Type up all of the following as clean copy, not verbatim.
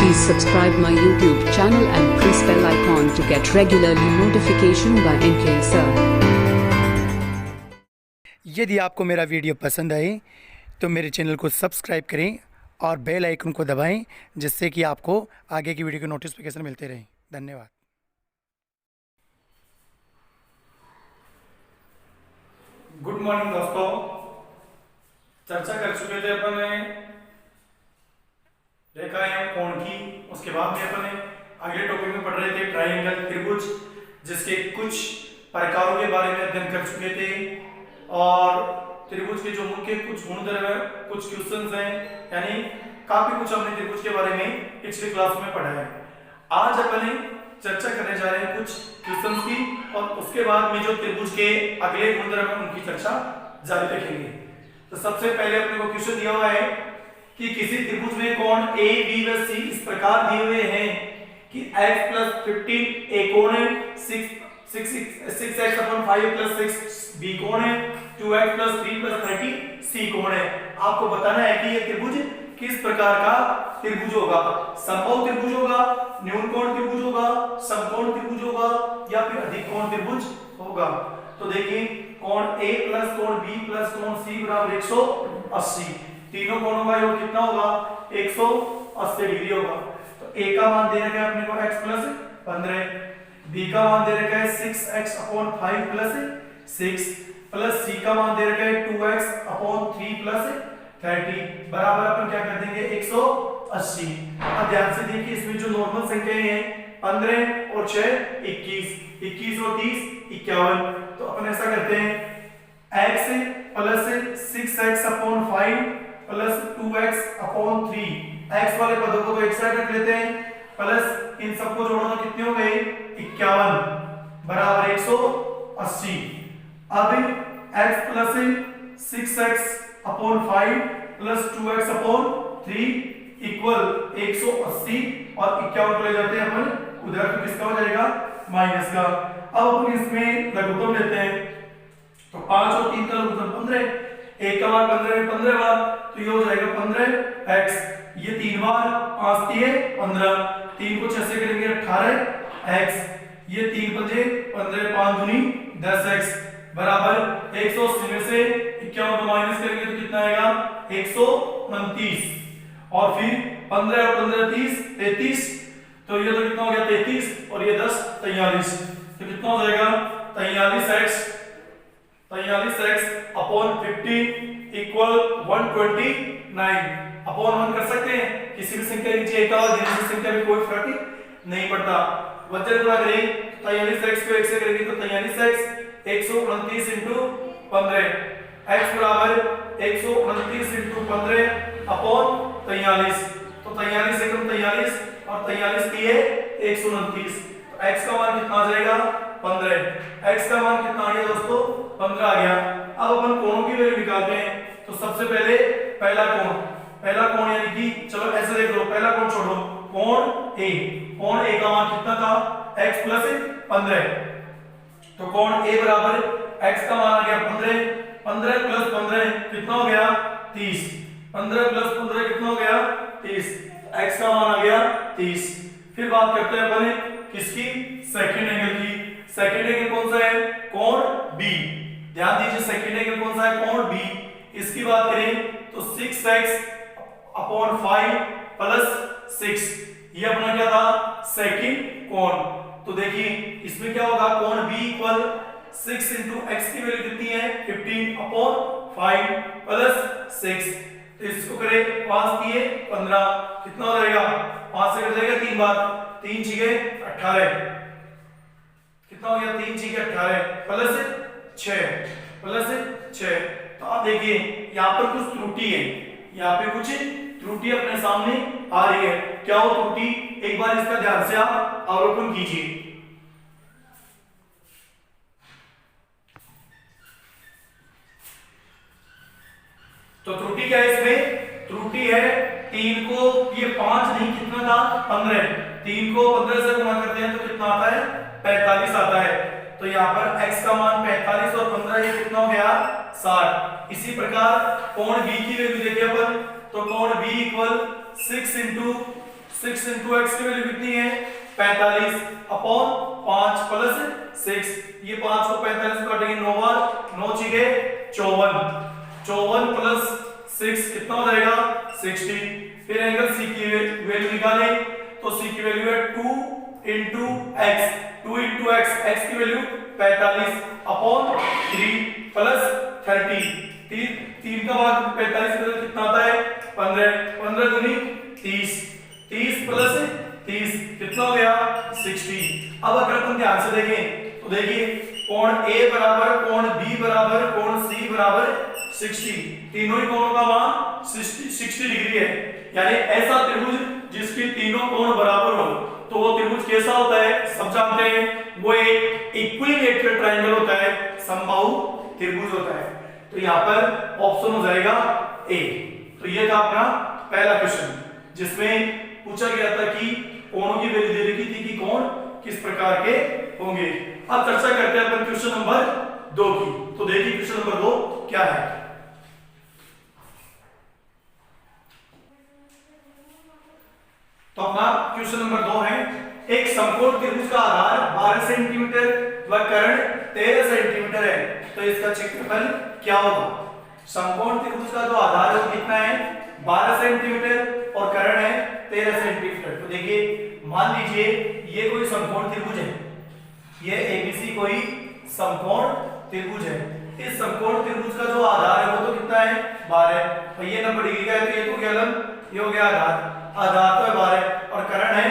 Please subscribe my YouTube channel and press bell icon to get regularly notification by NK Sir. यदि आपको मेरा video पसंद आए तो मेरे चैनल को सब्सक्राइब करें और बेल आइकन को दबाएं, जिससे कि आपको आगे की वीडियो के नोटिफिकेशन मिलते रहें। धन्यवाद। गुड मॉर्निंग दोस्तों, चर्चा कर चुके थे अपन रेखा एवं कोण की। उसके बाद में अपन अगले टॉपिक में पढ़ रहे थे ट्रायंगल, त्रिभुज, जिसके कुछ प्रकारों के बारे में अध्ययन कर चुके थे और त्रिभुज के जो मुख्य कुछ गुणधर्म है, कुछ क्वेश्चंस हैं, यानी काफी कुछ हमने त्रिभुज के बारे में पिछली क्लास में पढ़ा है। आज अपन चर्चा करने जा रहे हैं कुछ क्वेश्चंस की और उसके बाद में जो त्रिभुज के अगले गुणधर्म है उनकी चर्चा जारी रखेंगे। तो सबसे पहले अपने को क्वेश्चन दिया हुआ है कि किसी त्रिभुज में कोण ए बी व सी इस प्रकार दिए हुए हैं कि x + 15 a कोण है, 6x / 5 + 6 b कोण है, 2x + 3 + 30 c कोण है। आपको बताना है कि यह त्रिभुज किस प्रकार का त्रिभुज होगा। समबाहु त्रिभुज होगा, न्यून कोण त्रिभुज होगा, समकोण त्रिभुज होगा या फिर अधिक कोण त्रिभुज होगा। तो देखिए, कोण a + कोण b + कोण c = 180। तीनों कोणों का योग कितना होगा? 180 डिग्री होगा। तो a का मान दे रखा है अपने को x + 15, b का मान दे रखा है 6x / 5 + 6 प्लस c का मान दे रखा है 2x / 3 + 30 बराबर अपन क्या कर देंगे? 180। अब ध्यान से देखिए, इसमें जो नॉर्मल संख्याएं हैं 15 और 6 21, 21 और 30 51। तो अपन ऐसा करते हैं, x + 6x / 5 plus 2x / 3, x वाले पदों को तो एक साइड रख लेते हैं, प्लस इन सबको जोड़ो तो कितने हो गए? 51 बराबर 180। अब x + 6x / 5 प्लस 2x / 3 = 180 और 51 को ले जाते हैं अपन उधर, तो किसका हो जाएगा? माइनस का। अब अपन इसमें लघुत्तम लेते हैं, तो 5 और 3 का लघुत्तम 15, 1 का मान 15 में 15 बार, तो ये हो जाएगा 15x। ये 3 बार, 5 × 3 = 15, 3 को 6 से करेंगे 18x। ये 3 × 5 = 15, 5 दूनी 10x बराबर 180 में से 51 को माइनस करेंगे तो कितना आएगा? 129। और फिर 15 और 15 30 33, तो ये तो कितना हो गया? 33 और ये 10 43, तो कितना हो जाएगा? 43x / 15 = 129। अपॉन 1 कर सकते हैं, किसी भी संख्या के नीचे एक आधा देने से संख्या में कोई फर्क नहीं पड़ता। वजन गुणा करें, 43x को 1 से करेंगे तो 43x 129 × 15, x बराबर 129 × 15 अपॉन 43। तो 43 × 43 और 43 × 129, तो x का मान कितना आ जाएगा? 15। x का मान कितना आ गया दोस्तों? 15 आ गया। अब अपन कोणों की वैल्यू निकालते हैं। तो सबसे पहले पहला कोण यानी कि चलो ऐसे देख लो, पहला कोण छोड़ो, कोण a का मान कितना था? x + 15। तो कोण a बराबर x का मान आ गया 15, 15 + 15 कितना हो गया? 30, 15 + 15 कितना हो गया? 30, x का मान आ गया 30। फिर बात करते हैं अपन किसकी? सेकंड एंगल की। सेकंड एंगल कौन सा है? कोण b। ध्यान दीजिए, सेकंड एंगल कौन सा है? कोण b। इसकी बात करें तो 6x / 5 + 6, ये अपना क्या था? सेकंड कोण। तो देखिए इसमें क्या होगा? कोण b = 6 × x की वैल्यू कितनी है? 15/5 + 6, तो इसको करें 5 × 15 कितना हो जाएगा? 5 से कट जाएगा 3 बार, 3 × 6 = 18, कितना हो गया? 3 × 6 = 18 + 6। तो आप देखिए यहाँ पर कुछ त्रुटि है, यहाँ पे कुछ त्रुटि अपने सामने आ रही है। क्या हो त्रुटि? एक बार इसका ध्यान से आप अवलोकन कीजिए। तो त्रुटि क्या है इसमें? त्रुटि है 3 को, ये 5 नहीं, कितना था? 15। 3 को 15 से गुणा करते हैं तो कितना आता है? 45 आता है। तो यहाँ पर x का मान 45 और 15 ये कितना हो गया? 60। इसी प्रकार कोण b की वैल्यू देखिए अपन, तो कोण b = 6 × 6 इंटू एक्स की वैल्यू कितनी है 45 अपॉन 5 प्लस 6, ये 5 को 45 को काटेंगे 9 बार, 9 छीके 54, 54 प्लस 6 कितना हो जाएगा 60। फिर एंगल सी की वैल्यू निकालें तो सी की वैल्यू है 2 इंटू एक्स, 2 इंटू एक्स की वैल्यू 45 अपॉन 3 प्लस 30, 3 का भाग 45 में कितना आता है 15, 15 दूनी 30, 30 प्लस 30 कितना हो गया 60। अब अगर अपन ध्यान से देखें तो देखिए कोण A बराबर कोण B बराबर कोण C बराबर 60, तीनों ही कोणों का मान 60 डिग्री है, यानी ऐसा त्रिभुज जिसकी तीनों कोण बराबर हो तो वो त्रिभुज कैसा होता है सब जानते हैं, वो एक इक्विलैटरल ट्रायंगल होता है, समबाहु त्रिभुज होता है। तो यहाँ पर ऑप्शन हो जाएगा ए। तो ये था अपना पहला क्वेश्चन जिसमें पूछा गया था कि कोणों की वैल्यू दे रखी थी कि कोण किस प्रकार के होंगे। अब चर्चा करते हैं अपन क्वेश्चन नंबर 2 की। तो देखिए क्वेश्चन नंबर 2 क्या है। तो अपना क्वेश्चन नंबर 2 है, एक समकोण त्रिभुज का आधार 12 सेंटीमीटर व कर्ण 13 सेंटीमीटर है, तो इसका क्षेत्रफल क्या होगा। समकोण त्रिभुज का जो आधार है वो कितना है 12 सेंटीमीटर और कर्ण है 13 सेंटीमीटर। तो देखिए मान लीजिए ये कोई समकोण त्रिभुज है, ये एबीसी कोई समकोण त्रिभुज है। इस समकोण त्रिभुज का जो आधार है वो तो कितना है 12, और ये 90 डिग्री का है, तो ये तो गया लंब, ये हो गया आधार, आधार तो है 12 और कर्ण है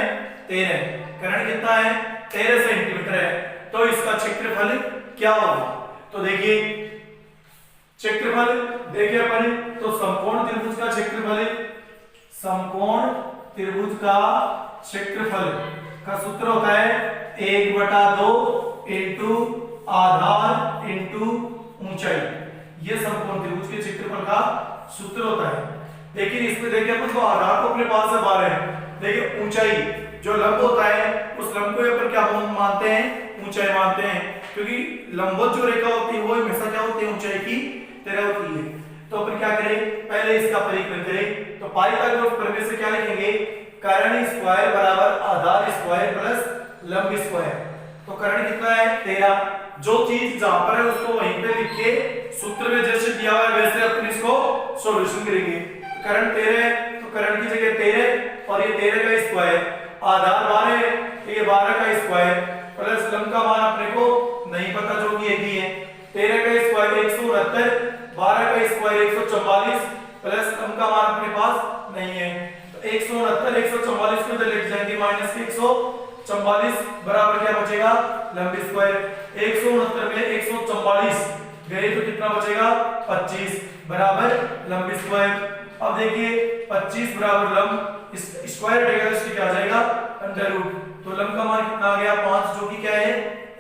13, कर्ण कितना है 13 सेंटीमीटर है, तो इसका क्षेत्रफल क्या होगा। तो देखिए क्षेत्रफल देखिए अपन, तो समकोण त्रिभुज का क्षेत्रफल, समकोण त्रिभुज का क्षेत्रफल का सूत्र होता है 1/2 इंटू आधार इंटू ऊंचाई, ये समकोण त्रिभुज के क्षेत्रफल का सूत्र होता है। लेकिन इसमें देखिए अपन को आधार को अपने पास से 12 है, देखिए ऊंचाई जो लंब होता है उस लंब को अपन क्या मानते हैं ऊंचाई मानते हैं, क्योंकि लंबवत जो रेखा होती है वो हमेशा क्या होती है ऊंचाई की तरह होती है। तो अपन क्या करें पहले इसका परिकलन करें, तो पाई का जो प्रमेय से क्या लिखेंगे कर्ण स्क्वायर बराबर आधार स्क्वायर प्लस लंब स्क्वायर। तो कर्ण कितना है 13, जो चीज जहां पर है उसको वहीं पे लिख के सूत्र में जैसे दिया हुआ है वैसे अपन इसको सॉल्यूशन करेंगे। कर्ण 13 है तो कर्ण की जगह 13 और ये 13 का स्क्वायर, आधार 12 है तो ये 12 का स्क्वायर प्लस लंब का मान अपने को नहीं पता जो कि एक ही है, 13 का स्क्वायर 169, 12 का स्क्वायर 144 प्लस लंब का मान अपने पास नहीं है, तो 169 144 को इधर लेके जाएंगे माइनस के 144 बराबर क्या बचेगा लंब स्क्वायर, 169 में 144 गए तो कितना बचेगा 25 बराबर लंब स्क्वायर। अब देखिए 25 बराबर लंब स्क्वायर हटेगा तो इसके क्या आ जाएगा अंडर रूट, तो लंब का मान कितना आ गया 5 जो कि क्या है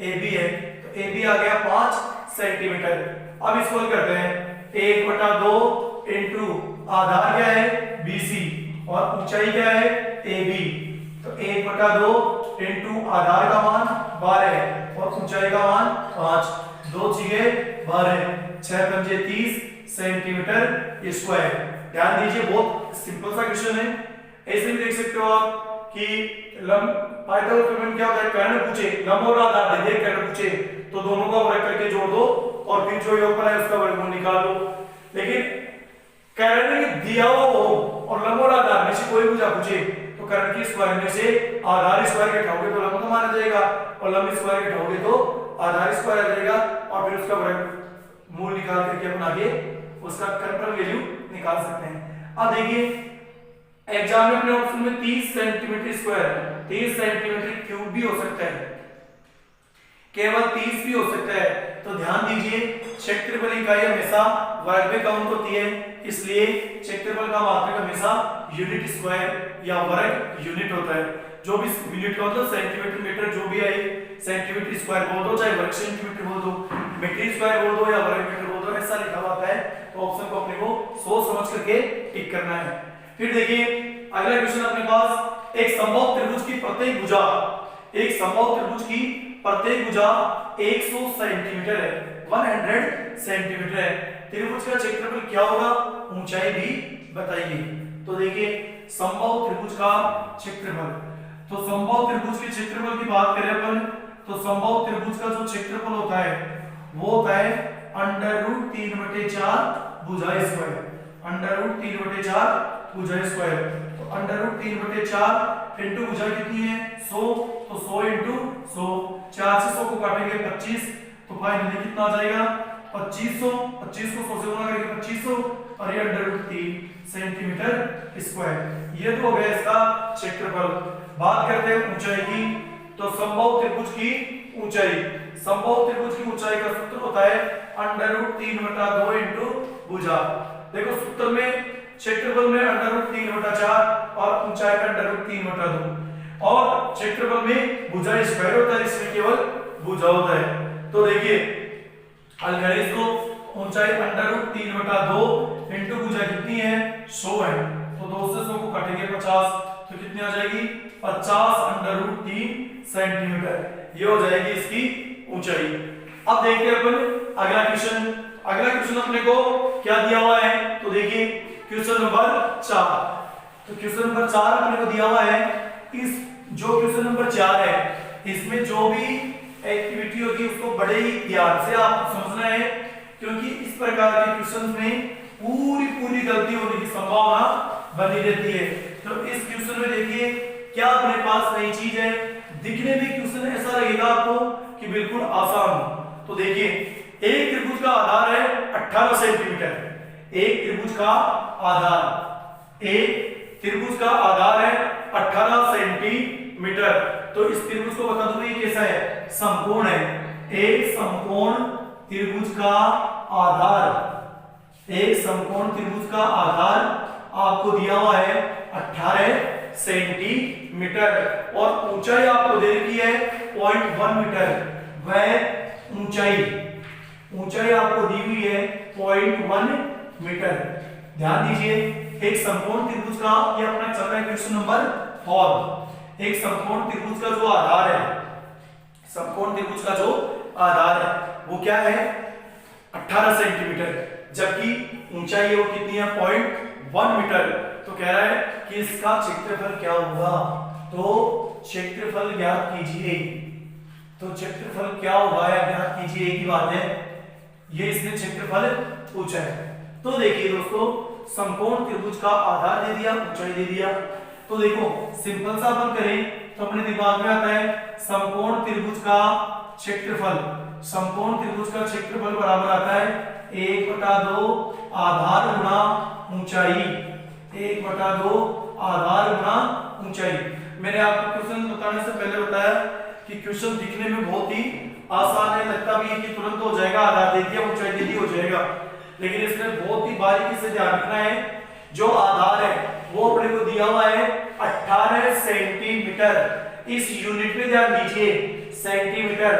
AB है, तो AB आ गया 5 सेंटीमीटर। अब इसको करते हैं 1/2 इंटू आधार क्या है BC और ऊंचाई क्या है AB, तो 1/2 इंटू आधार का मान 12 है और ऊंचाई का मान 5, 2 छीके 12, 6 पंजे 30 सेंटीमीटर स्क्वायर। ध्यान दीजिए बहुत सिंपल सा क्वेश्चन है, ऐसे भी देख सकते हो आप कि लंब पाइथागोरस प्रमेय क्या होता है कर्ण पूछे लंब और आधार दे कर्ण पूछे तो दोनों का वर्ग करके जोड़ दो और फिर जो योगफल है उसका वर्गमूल निकाल दो। लेकिन कर्ण दिया हुआ हो और लंब और आधार में से कोई पूछा पूछे तो कर्ण की स्क्वायर में से आधार स्क्वायर के घटाओगे तो लंब का मान आ जाएगा और लंब स्क्वायर के घटाओगे तो आधार स्क्वायर आ जाएगा और फिर उसका वर्गमूल निकाल करके अपन आगे उसका कर्णफल वैल्यू निकाल सकते हैं। अब देखिए एग्जाम में अपने ऑप्शन में 30 सेंटीमीटर स्क्वायर 30 सेंटीमीटर क्यूब भी हो सकता है, केवल 30 भी हो सकता है। तो ध्यान दीजिए क्षेत्रफल इकाई हमेशा वर्ग में काउंट होती है, इसलिए क्षेत्रफल का मात्रक हमेशा यूनिट स्क्वायर या वर्ग यूनिट होता है। जो भी यूनिट का मतलब सेंटीमीटर मीटर जो भी आए सेंटीमीटर स्क्वायर बोल दो चाहे वर्ग सेंटीमीटर बोल दो मीटर स्क्वायर बोल दो या वर्ग मीटर बोल दो, ऐसा लिखा हुआ है तो ऑप्शन को अपने को सोच समझ करके टिक करना है। फिर देखिए अगला क्वेश्चन अपने पास, एक समबाहु त्रिभुज की प्रत्येक भुजा एक समबाहु त्रिभुज की प्रत्येक भुजा 100 सेंटीमीटर है 100 सेंटीमीटर है, त्रिभुज का क्षेत्रफल क्या होगा ऊंचाई भी बताइए। तो देखिए समबाहु त्रिभुज का क्षेत्रफल। तो समबाहु त्रिभुज के क्षेत्रफल की बात करें अपन, तो समबाहु त्रिभुज का जो क्षेत्रफल होता है वो होता है √3/4 भुजा स्क्वायर, √3/4 भुजा स्क्वायर। तो √3/4 इंटू भुजा कितनी है 100, तो 100 इंटू 100, 4 से 100 को काटेंगे 25, तो फाइनली कितना आ जाएगा 2500, 25 को 100 से गुणा करके 2500 और ये √3 सेंटीमीटर स्क्वायर। ये तो हो गया इसका क्षेत्रफल। बात करते हैं ऊंचाई की, तो समबाहु त्रिभुज की ऊंचाई, समबाहु त्रिभुज की ऊंचाई का सूत्र होता है √3/2 इंटू भुजा। देखो सूत्र में क्षेत्रफल में √3/4 और ऊंचाई का √3/2 और क्षेत्रफल में भुजा स्क्वायर होता है, इसमें केवल भुजा होता है। तो देखिए हल करें इसको, ऊंचाई √3/2 इंटू भुजा कितनी है 100 है, तो 2 से 100 को काटेंगे 50, तो कितनी आ जाएगी 50√3 सेंटीमीटर। ये हो जाएगी इसकी ऊंचाई। अब देखते हैं अपन अगला क्वेश्चन। अगला क्वेश्चन अपने को क्या दिया हुआ है, तो देखिए क्वेश्चन नंबर 4। तो क्वेश्चन नंबर 4 अपने को दिया हुआ है। इस जो क्वेश्चन नंबर 4 है इसमें जो भी एक्टिविटी होगी उसको बड़े ही ध्यान से आप समझना है, क्योंकि इस प्रकार के क्वेश्चन में पूरी गलती होने की संभावना बनी रहती है। तो इस क्वेश्चन में देखिए क्या अपने पास नई चीज है, दिखने में क्वेश्चन ऐसा लगेगा आपको कि बिल्कुल आसान। तो देखिए एक त्रिभुज का आधार है 18 सेंटीमीटर, एक त्रिभुज का आधार, एक त्रिभुज का आधार है 18 सेंटीमीटर। तो इस त्रिभुज को बता दूं ये कैसा है, समकोण है। एक समकोण त्रिभुज का आधार, एक समकोण त्रिभुज का आधार आपको दिया हुआ है 18 सेंटीमीटर और ऊंचाई आपको दे रखी है 0.1 मीटर। वह ऊंचाई आपको दी हुई है 0.1 मीटर। ध्यान दीजिए एक समकोण त्रिभुज का, ये अपना चल रहा है क्वेश्चन नंबर 4। एक समकोण त्रिभुज का जो आधार है, समकोण त्रिभुज का जो आधार है वो क्या है 18 सेंटीमीटर, जबकि ऊंचाई है वो कितनी है 0.1 मीटर। तो कह रहा है कि इसका क्षेत्रफल क्या होगा, तो क्षेत्रफल ज्ञात कीजिए। तो क्षेत्रफल क्या होगा या ज्ञात कीजिए की बात है, ये इसने क्षेत्रफल पूछा है। तो देखिए दोस्तों समकोण त्रिभुज का आधार दे दिया, ऊंचाई दे दिया। तो देखो सिंपल सा अपन करें तो अपने दिमाग में आता है समकोण त्रिभुज का क्षेत्रफल। समकोण त्रिभुज का क्षेत्रफल बराबर आता है 1/2 आधार गुणा ऊंचाई, 1/2 आधार गुणा ऊंचाई। मैंने आपको क्वेश्चन बताने से पहले बताया कि क्वेश्चन दिखने में बहुत ही आसान है, लगता भी है कि तुरंत हो जाएगा, आधार दे दिया ऊंचाई दे दी हो जाएगा, लेकिन इसमें बहुत ही बारीकी से ध्यान रखना है। जो आधार है वो अपने को दिया हुआ है 18 सेंटीमीटर। इस यूनिट में ध्यान दीजिए सेंटीमीटर,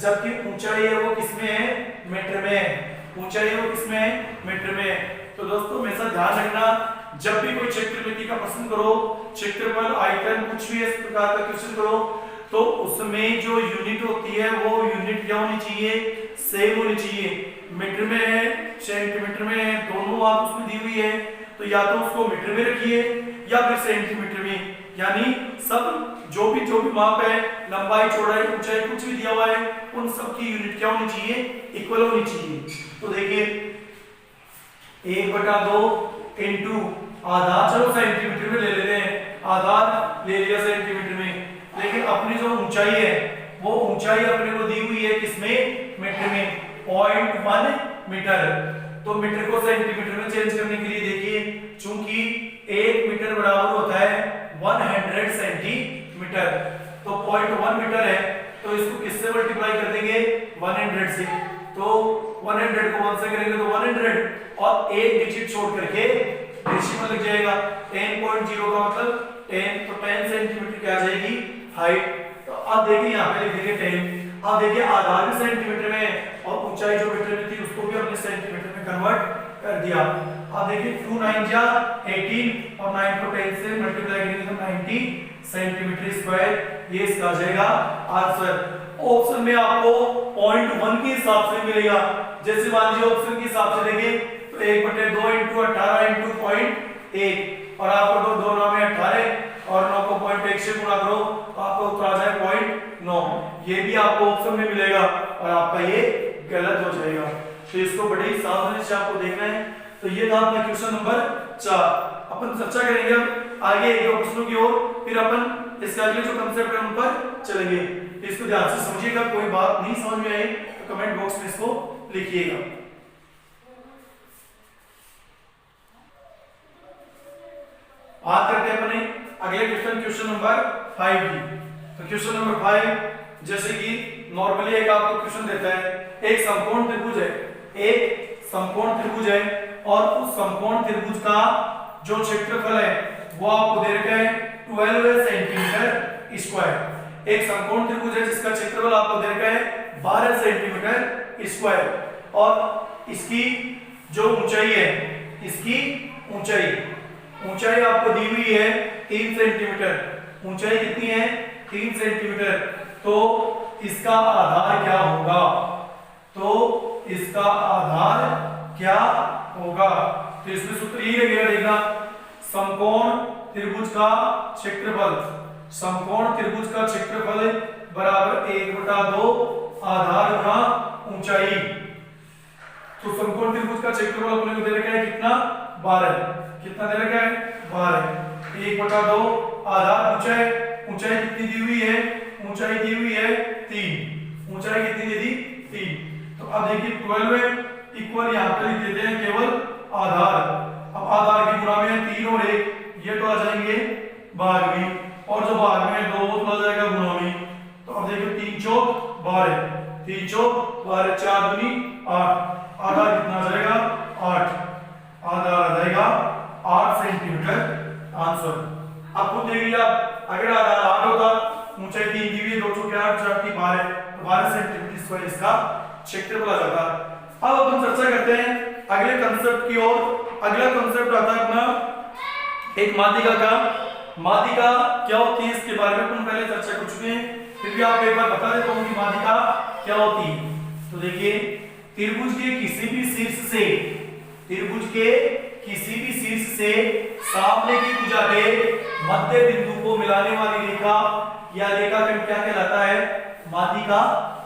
जबकि ऊंचाई है वो किसमें है मीटर में है, ऊंचाई है वो किसमें है मीटर में है। तो दोस्तों हमेशा ध्यान रखना जब भी कोई क्षेत्रफल का प्रश्न करो, क्षेत्रफल आयतन कुछ भी इस प्रकार का क्वेश्चन करो, तो उसमें जो यूनिट होती है वो यूनिट क्या होनी चाहिए, सेम होनी चाहिए। मीटर में है सेंटीमीटर में है, दोनों बात उसमें दी हुई है, तो या तो उसको मीटर में रखिए या फिर सेंटीमीटर में, यानी सब जो भी माप है, लंबाई चौड़ाई ऊंचाई कुछ भी दिया हुआ है, उन सब की यूनिट क्या होनी चाहिए, इक्वल होनी चाहिए। तो देखिए 1/2 इंटू आधार, चलो सेंटीमीटर में ले लेते हैं, आधार ले लिया सेंटीमीटर में, लेकिन अपनी जो ऊंचाई है वो ऊंचाई अपने को दी हुई है किसमें, मीटर में, 0.1 मीटर। तो मीटर को सेंटीमीटर में चेंज करने के लिए देखिए, चूंकि 1 मीटर बराबर होता है 100 सेंटीमीटर, तो 0.1 मीटर है, तो इसको किससे मल्टीप्लाई कर देंगे 100 से। तो 100 को 1 से करेंगे तो 100 और एक डिजिट छोड़ करके डेसिमल लग जाएगा। 10.0 का मतलब 10, तो 10 सेंटीमीटर क्या आ जाएगी हाइट। तो अब देखिए यहाँ पे लिख देंगे 10। अब देखिए आधार भी सेंटीमीटर में और ऊंचाई जो मीटर में थी उसको भी हमने सेंटीमीटर में कन्वर्ट कर दिया। अब देखिए 2 9 जा 18 और 9 को 10 से मल्टीप्लाई करेंगे तो 90 सेंटीमीटर स्क्वायर, ये इसका आ जाएगा आंसर। ऑप्शन में आपको 0.1 के हिसाब से मिलेगा। जैसे मान लीजिए ऑप्शन के हिसाब से देखें तो 1/2 इंटू 18 इंटू 0.1 और आपको दो दो 9 में 18 और 9 को 0.1 से गुणा करो तो आपका उत्तर आ जाए 0.9। ये भी आपको ऑप्शन में मिलेगा और आपका ये गलत हो जाएगा। तो इसको बड़ी सावधानी से आपको देखना है। तो ये था अपना क्वेश्चन नंबर 4। अपन चर्चा करेंगे अब आगे एक दो प्रश्नों की ओर, फिर अपन इसके अगले जो कंसेप्ट है उन पर चलेंगे। तो इसको ध्यान से समझिएगा, कोई बात नहीं समझ में आई तो कमेंट बॉक्स में इसको लिखिएगा। बात करते हैं अपने अगले क्वेश्चन नंबर 5 की। तो क्वेश्चन नंबर 5 जैसे कि नॉर्मली एक आपको क्वेश्चन देता है, एक समकोण त्रिभुज है, एक समकोण त्रिभुज है और उस समकोण त्रिभुज का जो क्षेत्रफल है वो आपको दे रखा है 12 सेंटीमीटर स्क्वायर। एक समकोण त्रिभुज है जिसका क्षेत्रफल आपको दे रखा है 12 सेंटीमीटर स्क्वायर और इसकी जो ऊंचाई है, इसकी ऊंचाई आपको दी हुई है 3 सेंटीमीटर। ऊंचाई कितनी है? 3 सेंटीमीटर। तो इसका आधार क्या होगा? तो इसका आधार क्या होगा? तो इसमें सूत्र यही लगेगा, देखना, समकोण त्रिभुज का क्षेत्रफल, समकोण त्रिभुज का क्षेत्रफल बराबर 1/2 आधार गुणा ऊंचाई। तो समकोण त्रिभुज का क्षेत्रफल अपने को दे रखा है कितना? 12। कितना दे रखा है? 12। 1/2 आधार ऊंचाई कितनी दी हुई है? ऊंचाई दी हुई है 3। ऊंचाई कितनी दे दी? 3। तो अब देखिए 12 इक्वल यहाँ पे लिख देते हैं केवल आधार। अब आधार की गुणा में 3 और 1, ये तो आ जाएंगे भाग में, और जो भाग में 2 वो तो आ जाएगा गुणा में। तो अब देखिए 3 चौक 12, 3 चौक 12, 4 दूनी 8। आधार कितना आ जाएगा? 8। आधार आ जाएगा 8 सेंटीमीटर आंसर। अब खुद देख लिया, अगर आधार 8 होता, ऊंचाई 3 दी हुई है, 2 चौके 8, 4 की 12, तो 12 सेंटीमीटर स्क्वायर इसका क्षेत्रफल आ जाता। अब अपन चर्चा करते हैं अगले कंसेप्ट की ओर। अगला कंसेप्ट आता है अपना एक माध्यिका का। माध्यिका क्या होती है इसके बारे में अपन पहले चर्चा कर चुके हैं, फिर भी आपको एक बार बता देता हूं कि माध्यिका क्या होती है। तो देखिए, त्रिभुज के किसी भी शीर्ष से, त्रिभुज के किसी भी शीर्ष से सामने की भुजा के मध्य बिंदु को मिलाने वाली रेखा या रेखाखंड क्या कहलाता है? माध्यिका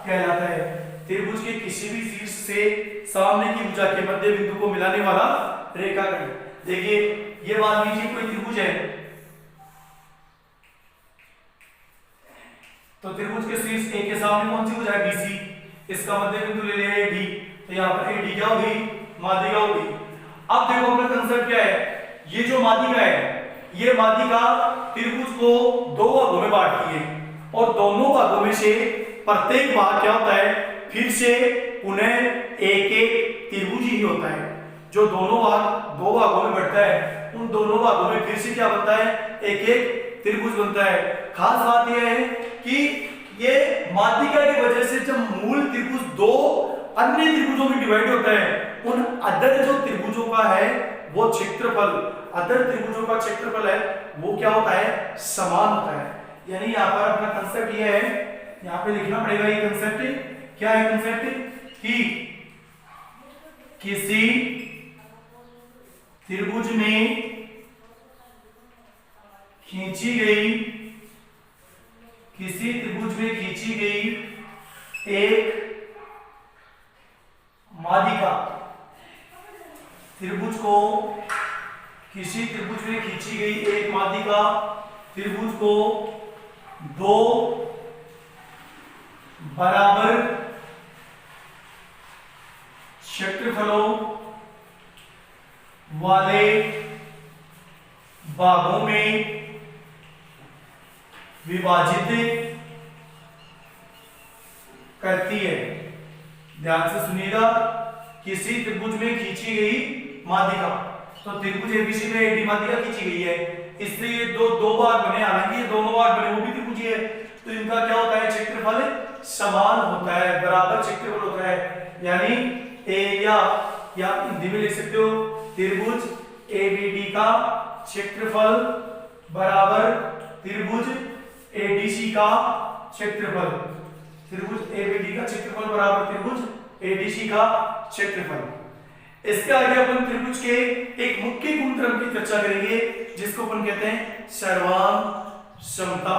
कहलाता है। त्रिभुज के किसी भी शीर्ष से सामने की भुजा के मध्य बिंदु को मिलाने वाला रेखाखंड। देखिए, ये मान लीजिए कोई त्रिभुज है, तो त्रिभुज के शीर्ष ए के सामने कौन सी भुजा है? बीसी। इसका मध्य बिंदु ले लिया एडी, तो यहाँ पर एडी क्या होगी? माध्यिका होगी। अब देखो अपना कंसेप्ट क्या है, ये जो माध्यिका है, ये माध्यिका त्रिभुज को 2 भागों में बांटती है और दोनों भागों में से प्रत्येक भाग क्या होता है? फिर से पुनः एक एक त्रिभुज ही होता है। जो दोनों भाग 2 भागों में बढ़ता है, उन दोनों भागों में फिर से क्या बनता है? एक एक त्रिभुज बनता है। खास बात यह है कि ये माध्यिका की वजह से जब मूल त्रिभुज 2 अन्य त्रिभुजों में डिवाइड होता है, उन अदर जो त्रिभुजों का है वो क्षेत्रफल, अदर त्रिभुजों का क्षेत्रफल है वो क्या होता है? समान होता है। यानी यहाँ पर अपना कंसेप्ट ये है, यहाँ पे लिखना पड़ेगा ये कंसेप्ट। क्या है कंसेप्ट? कि किसी त्रिभुज में खींची गई, किसी त्रिभुज में खींची गई एक माध्यिका, त्रिभुज को, किसी त्रिभुज में खींची गई एक माध्यिका त्रिभुज को 2 बराबर क्षेत्रफलों वाले भागों में विभाजित करती है। ध्यान से सुनिएगा, किसी त्रिभुज में खींची गई माध्यिका, तो त्रिभुज एबीसी में एडी माध्यिका खींची गई है, इसलिए दो भाग बने, हालांकि ये दोनों भाग बने वो भी त्रिभुज है, तो इनका क्या होता है? क्षेत्रफल समान होता है, बराबर क्षेत्रफल होता है। यानी एरिया, या हिंदी में लिख सकते हो त्रिभुज एबीडी का क्षेत्रफल बराबर त्रिभुज एडीसी का क्षेत्रफल। त्रिभुज एबीडी का क्षेत्रफल बराबर त्रिभुज एडीसी का क्षेत्रफल। इसके आगे अपन त्रिभुज के एक मुख्य गुणधर्म की चर्चा करेंगे जिसको अपन कहते हैं सर्वांग क्षमता,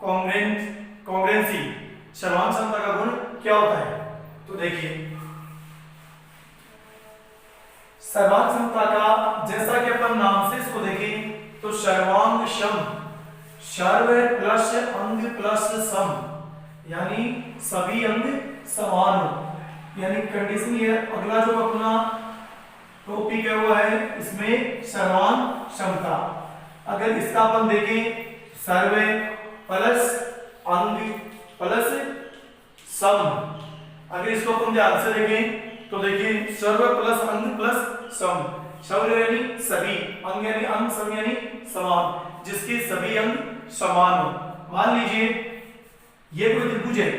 कॉन्ग्रेंसी। सर्वांग क्षमता का गुण क्या होता है? तो देखिए सर्वांग क्षमता का, जैसा कि अपन नाम से इसको देखें तो सर्वांग सम, सर्व प्लस अंग प्लस सम, यानी सभी अंग समान हो, यानी कंडीशन ये अगला जो अपना टॉपिक है वो है इसमें सर्वांग क्षमता। अगर इसका अपन देखें सर्व प्लस अंग प्लस सम, अगर इसको अपन ध्यान से देखें तो देखिए सर्व प्लस अंग प्लस सम, सर्व यानी सभी, अंग यानी अंग, सम यानी समान, जिसके सभी अंग समान हो। मान लीजिए ये कोई त्रिभुज है,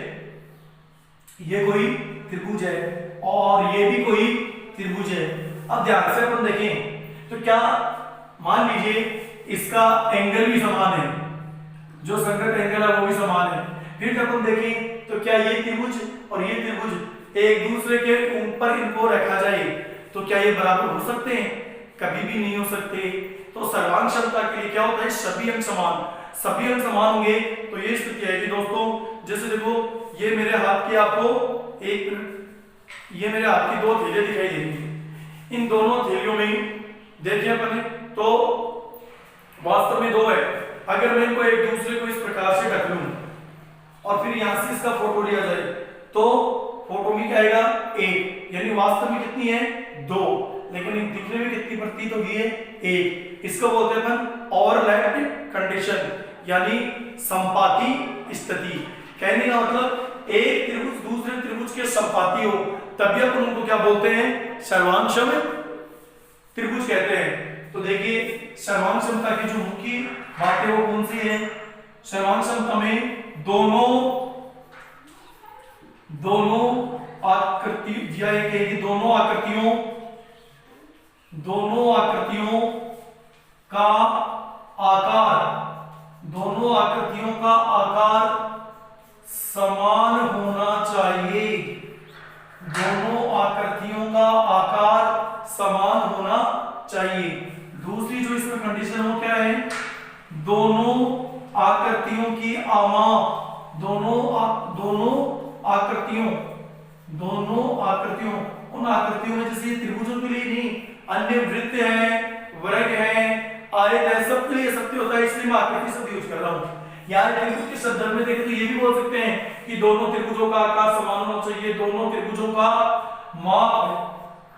ये कोई त्रिभुज है और ये भी कोई त्रिभुज है। अब ध्यान से अपन देखें तो क्या मान लीजिए इसका एंगल भी समान है, जो संगत एंगल है वो भी समान है। फिर जब हम देखें तो क्या ये त्रिभुज और ये त्रिभुज एक दूसरे के ऊपर इनको रखा जाए तो क्या ये बराबर हो सकते हैं? कभी भी नहीं हो सकते। तो सर्वांग क्षमता के लिए क्या होता है? सभी अंग समान, सभी अंग समान होंगे तो ये स्थिति है कि दोस्तों जैसे देखो ये मेरे हाथ की आपको ये मेरे हाथ की दो थैलियां दिखाई दे रही है। इन दोनों थैलियों में देखिए अपन तो वास्तव में दो है। अगर मैं इनको एक दूसरे को इस प्रकार से ढक लूं और फिर यहां से इसका फोटो लिया जाए तो फोटो में क्या आएगा? एक, यानी वास्तव में कितनी है? दो, लेकिन दिखने में कितनी प्रतीत होगी है? एक। इसको बोलते हैं अपन ओवरलैप्ड कंडीशन, यानी संपाती स्थिति। कहने का मतलब एक त्रिभुज दूसरे त्रिभुज के संपाती हो तभी अपन उनको क्या बोलते हैं? सर्वांगसम त्रिभुज कहते हैं। तो देखिए सर्वांग क्षमता की जो मुख्य बातें वो कौन सी है? सर्वांग क्षमता में दोनों आकृति दिया है कि दोनों आकृतियों का आकार समान होना चाहिए। दोनों आकृतियों का आकार समान होना चाहिए। दूसरी जो इसमें कंडीशन हो क्या है? दोनों आकृतियों की आमाप, दोनों आकृतियों उन आकृतियों में जैसे त्रिभुजों के लिए नहीं, अन्य वृत्त है, वर्ग है, आयत है, सबके लिए सत्य होता है, इसलिए मैं आकृति शब्द यूज कर रहा हूं। यार त्रिभुज के संदर्भ में देखें तो ये भी बोल सकते हैं कि दोनों त्रिभुजों का आकार समान होना चाहिए। दोनों त्रिभुजों का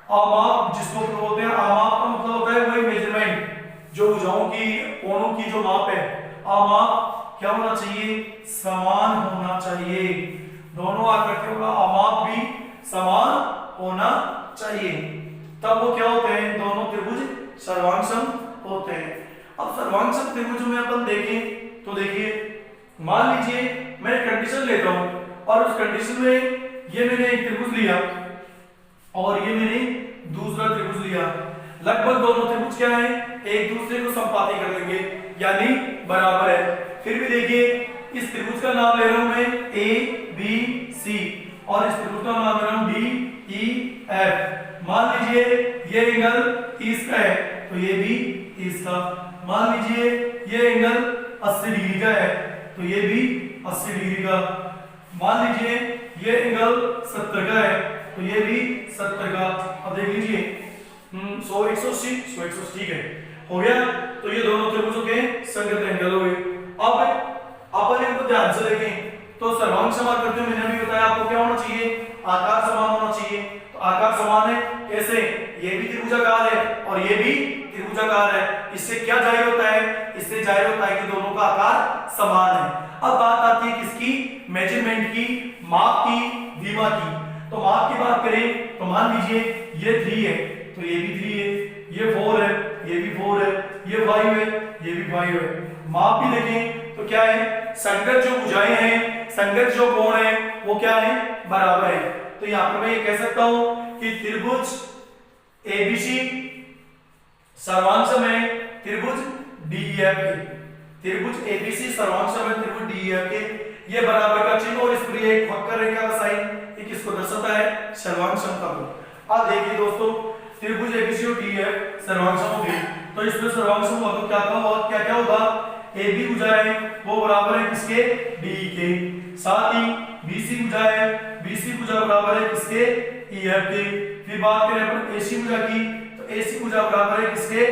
आमाप, जिसको बोलते हैं आमाप का मतलब होता है वही मेजरमेंट, जो भुजाओं की कोणों की जो माप है, आमाप क्या होना चाहिए? समान होना चाहिए। दोनों आकृतियों का आमाप भी समान होना चाहिए, तब वो क्या होते हैं? दोनों त्रिभुज सर्वांगसम होते हैं। अब सर्वांगसम त्रिभुज में अपन देखें तो देखिए मान लीजिए मैं कंडीशन लेता हूं और उस कंडीशन में ये मैंने एक त्रिभुज लिया और ये मैंने दूसरा त्रिभुज लिया। लगभग दोनों त्रिभुज क्या है? एक दूसरे को संपाती कर लेंगे, यानी बराबर है। फिर भी देखिए इस त्रिभुज का नाम ले रहा हूं मैं ए बी सी और इस त्रिभुज का नाम ले रहा हूं डी ई एफ। मान लीजिए ये एंगल 30 का है तो ये भी 30 का। मान लीजिए ये एंगल 80 डिग्री का है तो ये भी 80 डिग्री का। मान लीजिए ये एंगल 70 का है तो ये भी 70 का। अब देख लीजिए 100 180 100 180 ठीक है, हो गया। तो ये दोनों त्रिभुजों के संगत एंगल हो गए। अब अपन इनको ध्यान से देखें तो सर्वांग समान करते हुए मैंने भी बताया आपको क्या होना चाहिए? आकार समान होना चाहिए। तो आकार समान है कैसे? ये भी त्रिभुजाकार है और ये भी त्रिभुजाकार है। इससे क्या जाहिर होता है? इससे जाहिर होता है कि दोनों का आकार समान है। अब बात आती है किसकी? मेजरमेंट की, माप की, विमा की। तो माप की बात करें तो मान लीजिए ये 3 है तो ये भी 3 है, ये 4 है, ये भी 4 है, ये 5 है, ये भी 5 है। माप भी देखें तो क्या है? संगत जो भुजाएं हैं, संगत जो कोण है वो क्या है? बराबर है। तो यहां पर मैं ये कह सकता हूं कि त्रिभुज एबीसी सर्वांगसम है त्रिभुज डीईएफ के। त्रिभुज एबीसी सर्वांगसम है त्रिभुज डीईएफ के। ये बराबर का चिन्ह और इस पर एक वक्र रेखा का साइन, ये किसको दर्शाता है? सर्वांग क्षमता को। अब देखिए दोस्तों, त्रिभुज एबीसी है सर्वांग हो गई, तो इसमें सर्वांग हुआ तो क्या क्या होगा, AB भुजा है वो बराबर है किसके, DE के, साथ ही BC भुजा है, BC भुजा बराबर है किसके, EF के। फिर बात करें अपन AC भुजा की, तो AC भुजा बराबर है किसके,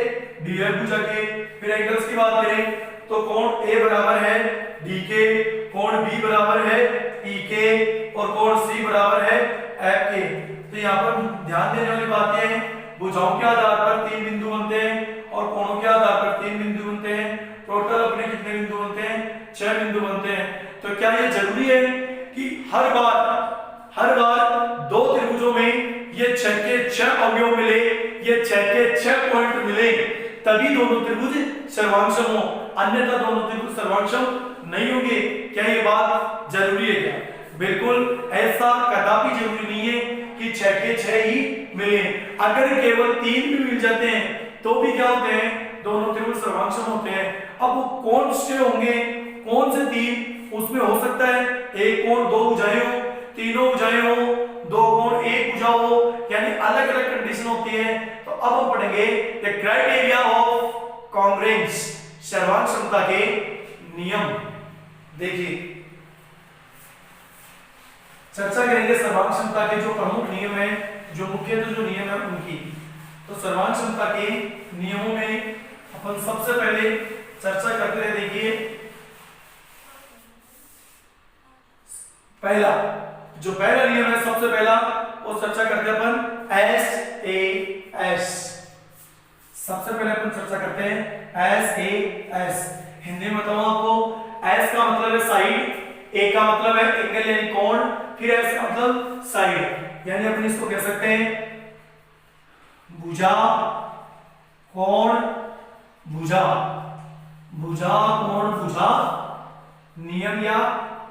DF भुजा के। फिर एंगल्स की बात करें तो कोण A बराबर है D के, कोण B बराबर है E के और कोण C बराबर है F के। तो यहाँ पर ध्यान देने वाली बात यह है, भुजाओं के आधार पर 3 बिंदु बनते हैं और कोणों के आधार पर 3 बिंदु बनते हैं। टोटल अपने कितने बिंदु बनते हैं, 6 बिंदु बनते हैं। तो क्या ये जरूरी है कि हर बार दो त्रिभुजों में ये 6 के 6 अवयव मिले, ये 6 के 6 पॉइंट मिले, तभी दोनों त्रिभुज सर्वांगसम हो, अन्यथा दोनों त्रिभुज सर्वांगसम नहीं होंगे। क्या ये बात जरूरी है क्या? बिल्कुल ऐसा कदापि जरूरी नहीं है कि 6 के 6 ही मिले। अगर केवल 3 भी मिल जाते हैं तो भी क्या होते हैं, दोनों त्रिभुज सर्वांगसम होते हैं। अब वो कौन से होंगे, कौन से 3, उसमें हो सकता है एक कोण 2 भुजाएं हो, तीनों भुजाएं हो, 2 कोण 1 भुजा हो, यानी अलग अलग कंडीशन होती है। तो अब हम पढ़ेंगे द क्राइटेरिया ऑफ कॉन्ग्रुएंस, सर्वांग समता के नियम। देखिए चर्चा करेंगे सर्वांग समता के जो प्रमुख नियम है, जो मुख्यतः जो नियम है उनकी। तो सर्वांग समता के नियमों में अपन सबसे पहले चर्चा करते हैं। देखिए पहला नियम है, सबसे पहला वो चर्चा करते हैं अपन SAS। सबसे पहले अपन चर्चा करते हैं SAS। हिंदी में बताऊं आपको, S का मतलब है साइड, A का मतलब है एंगल यानी कोण, फिर S का मतलब साइड, यानी अपन इसको कह सकते हैं भुजा कोण भुजा, भुजा कोण भुजा नियम या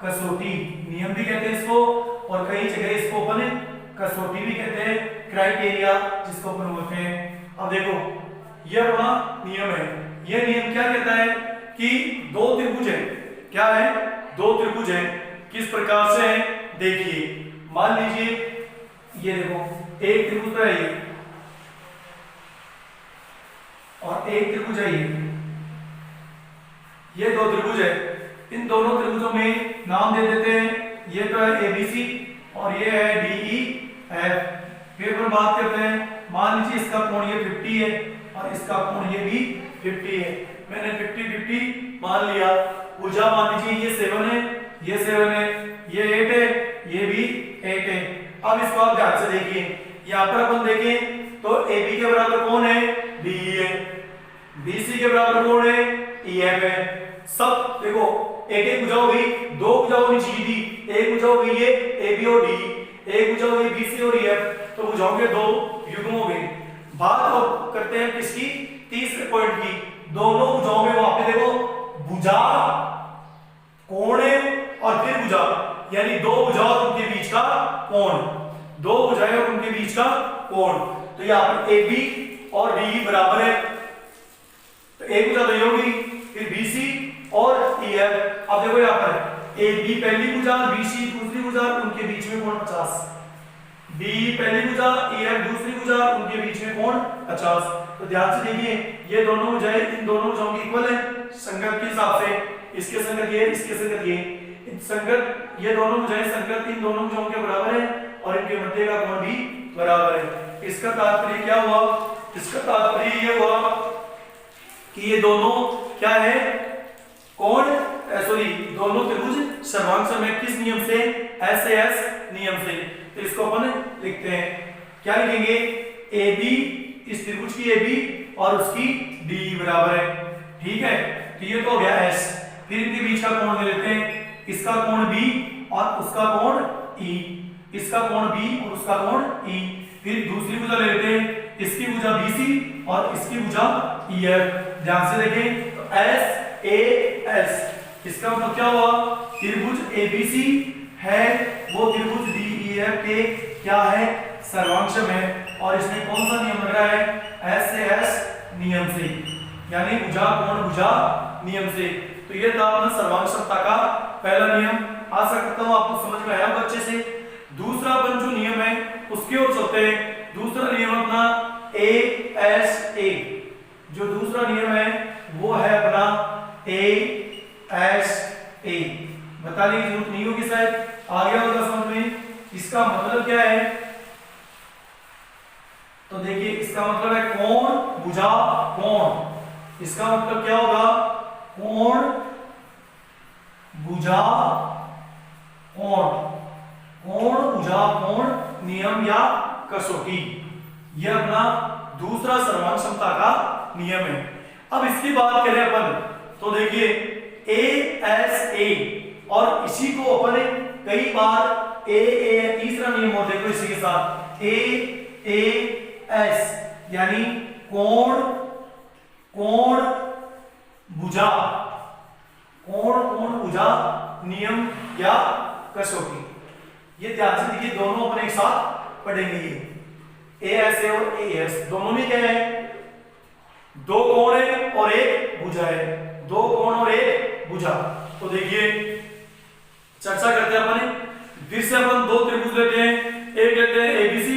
कसौटी, नियम भी कहते हैं इसको, और कई जगह इसको अपन कसौटी भी कहते हैं, क्राइटेरिया जिसको अपन बोलते हैं। अब देखो यह अपना नियम है। यह नियम क्या कहता है कि दो त्रिभुज है, क्या है, दो त्रिभुज है, किस प्रकार से है, देखिए मान लीजिए ये देखो एक त्रिभुज है ये और एक त्रिभुज है ये दो त्रिभुज है। इन दोनों त्रिभुजों में नाम दे देते हैं, ये तो है ABC और ये है DEF। फिर हम बात करते हैं, मान लीजिए इसका कोण ये 50 है और इसका कोण ये भी 50 है, मैंने 50-50 मान लिया। भुजा मान लीजिए ये 7 है, ये 7 है, ये 8 है, ये भी 8 है। अब इसको आप ध्यान से देखिए, यहाँ पर अपन देखें तो AB के बराबर कौन है, DE है, BC के बराबर कौन है, EF है। सब देखो एक एक भुजा हो गई, दो भुजा होनी चाहिए थी, एक भुजा हो गई ये AB और DE, एक भुजा हो गई BC और EF, तो भुजाओं के दो युग्म हो गए। बात अब करते हैं किसकी, तीसरे पॉइंट की। दोनों भुजाओं में वहां पे देखो भुजा कोण है और फिर भुजा, यानी दो भुजा और उनके बीच का कोण, दो भुजाएं और उनके बीच का कोण। तो यहाँ पर AB और DE बराबर है, तो एक भुजा तो होगी, फिर BC और EF। अब देखो यहाँ पर AB पहली भुजा, BC दूसरी भुजा, उनके बीच में कोण 50, DE पहली भुजा, EF दूसरी भुजा, उनके बीच में कोण 50। तो ध्यान से देखिए ये दोनों भुजाएं इन दोनों भुजाओं की इक्वल है संगत के हिसाब से, इसके संगत ये, इसके संगत ये, संगत ये दोनों भुजाएं संगत इन दोनों भुजाओं के बराबर है और इनके मध्य का कोण भी बराबर है। इसका तात्पर्य क्या हुआ, इसका तात्पर्य ये हुआ कि ये दोनों क्या है, कोण सॉरी दोनों त्रिभुज सर्वांगसम है, किस नियम से, SAS नियम से। तो इसको अपन लिखते हैं, क्या लिखेंगे, AB, इस त्रिभुज की AB और उसकी DE बराबर है, ठीक है। तो ये तो हो गया S। फिर इनके बीच का कोण ले लेते हैं, इसका कोण B और उसका कोण E, इसका कोण B और उसका कोण E। फिर दूसरी भुजा ले लेते हैं, इसकी भुजा BC और इसकी भुजा EF। ध्यान से देखें तो SAS, इसका मतलब क्या हुआ, त्रिभुज ABC है वो त्रिभुज DEF के क्या है, सर्वांगसम है। और इसमें कौन सा नियम लग रहा है, SAS नियम से, यानी भुजा कोण भुजा नियम से। तो ये था अपना सर्वांगसमता का पहला नियम। आशा करता हूं आपको समझ में आया अच्छे से। दूसरा अपन जो नियम है उसकी ओर चलते हैं। दूसरा नियम अपना ASA, जो दूसरा नियम है वो है अपना ASA। बताने की जरूरत नहीं होगी, शायद आ गया होगा समझ में। इसका मतलब क्या है, तो देखिए इसका मतलब है कोण भुजा कोण। इसका मतलब क्या होगा, कोण भुजा कोण, कोण भुजा कोण नियम या कसौटी, यह अपना दूसरा सर्वांग क्षमता का नियम है। अब इसकी बात करें अपन तो देखिए ASA, और इसी को अपन कई बार AA तीसरा नियम और देखो इसी के साथ AAS यानी कोण कोण भुजा, कोण कोण भुजा नियम या कसौटी। ये ध्यान से देखिए, दोनों अपन एक साथ पढ़ेंगे। ये ASA और AS दोनों में क्या है, दो कोण है और एक भुजा है, दो कोण और एक भुजा। तो देखिए चर्चा करते हैं अपन, फिर से अपन दो त्रिभुज लेते हैं, एक लेते हैं ABC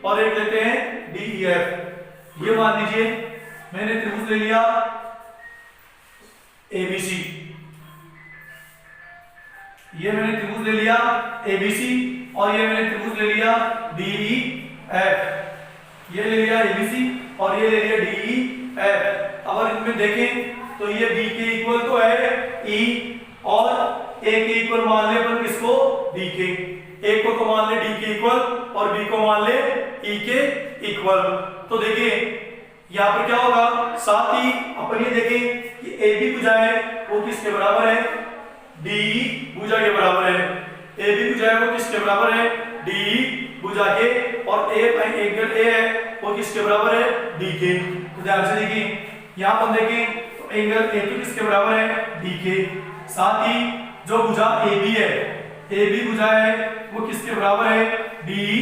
और एक लेते हैं DEF। ये मान लीजिए मैंने त्रिभुज ले लिया ABC, ये मैंने त्रिभुज ले लिया ABC, और ये मैंने त्रिभुज ले लिया DEF। ये ले लिया ABC और ये ले लिया DEF। अगर इनमें देखें तो ये B के इक्वल तो है E, और A के इक्वल मान ले अपन किसको, D के। A को तो मान ले D के इक्वल और B को मान ले E के इक्वल। तो देखिए यहाँ पर क्या होगा, साथ ही अपन ये देखें कि AB भुजा है वो किसके बराबर है, DE भुजा के बराबर है। AB भुजा है वो किसके बराबर है, DE भुजा के, और एंगल A है वो किसके बराबर है, D के। तो ध्यान से देखिए यहाँ पर देखें तो एंगल A किसके बराबर है, D के। साथ ही जो भुजा AB है, AB भुजा है वो किसके बराबर है, DE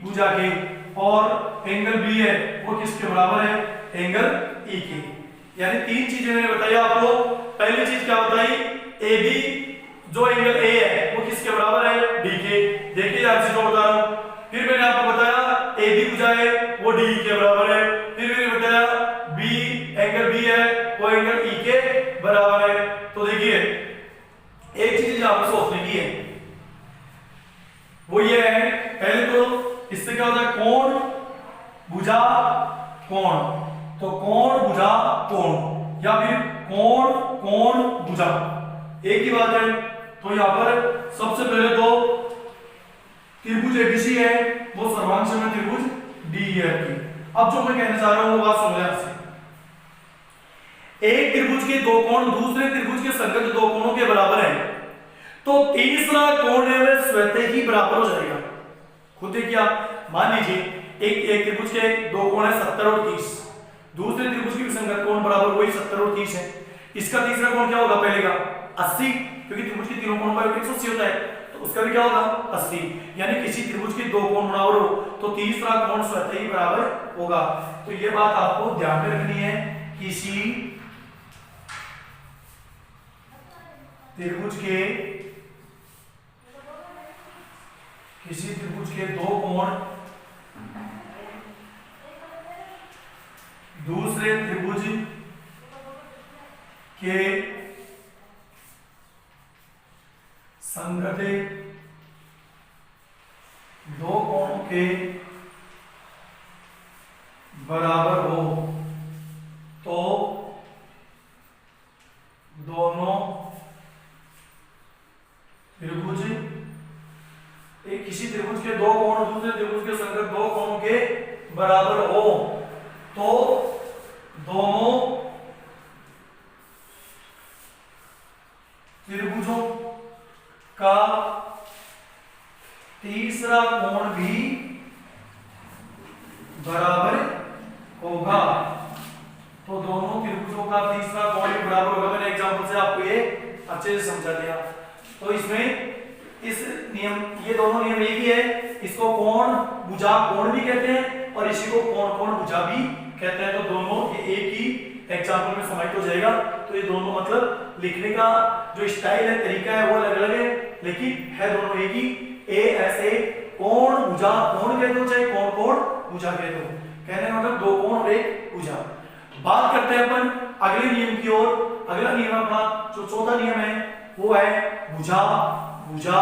भुजा के, और एंगल B है वो किसके बराबर है, एंगल E के। यानी तीन चीजें मैंने बताई आपको। पहली चीज क्या बताई, AB जो एंगल A है वो किसके बराबर है, D के। देखिए यहाँ से जो बता रहा हूं। फिर मैंने आपको बताया AB भुजा है वो DE के बराबर है। फिर मैंने बताया एंगल B है वो एंगल E के बराबर है। तो देखिए एक चीज यहाँ पर सोचने की है, वो ये है, पहले तो इससे क्या होता है, कोण भुजा कोण, तो कोण भुजा कोण या फिर कोण कोण भुजा एक ही बात है। तो यहाँ पर सबसे पहले तो त्रिभुज ABC है वो सर्वांग क्षमता त्रिभुज DEF की। अब जो मैं कहना चाह रहा हूं वो बात सुन लें। एक त्रिभुज के दो कोण दूसरे त्रिभुज के संगत दो कोणों के बराबर है, तो तीसरा कोण है वह स्वतः ही बराबर हो जाएगा। खुद क्या, मान लीजिए एक त्रिभुज के दो कोण है 70 और 30, दूसरे त्रिभुज के संगत कोण बराबर वही 70 और 30 है। इसका तीसरा कोण क्या होगा, पहले का 80, क्योंकि त्रिभुज के तीनों कोण बराबर 180 होता है, तो उसका भी क्या होगा 80। यानी किसी त्रिभुज के दो कोण बराबर हो तो तीसरा कोण स्वतः ही बराबर होगा। तो ये बात आपको ध्यान में रखनी है, किसी त्रिभुज के दो कोण दूसरे त्रिभुज के संगत दो कोणों के बराबर हो तो दोनों त्रिभुज, एक किसी त्रिभुज के दो कोण दूसरे त्रिभुज के संगत दो कोणों के बराबर हो तो दोनों त्रिभुजों का तीसरा कोण भी बराबर होगा। तो दोनों त्रिभुजों का तीसरा कोण भी बराबर होगा। मैंने एग्जांपल से आपको ये अच्छे से समझा दिया। तो इसमें इस नियम, ये दोनों नियम एक ही है, इसको कोण भुजा कोण भी कहते हैं और इसी को कोण कोण भुजा भी कहते हैं। तो दोनों ये एक ही एग्जांपल में समाहित हो जाएगा। तो ये दोनों मतलब लिखने का जो स्टाइल है, तरीका है, वो अलग अलग है, लेकिन है दोनों एक ही। ASA कोण भुजा कोण कहते हो, चाहे कोण कोण भुजा कह दो। कहने का मतलब दो कोण और एक भुजा। बात करते हैं अपन अगले नियम की ओर। अगला नियम अपना जो चौथा नियम है वो है भुजा भुजा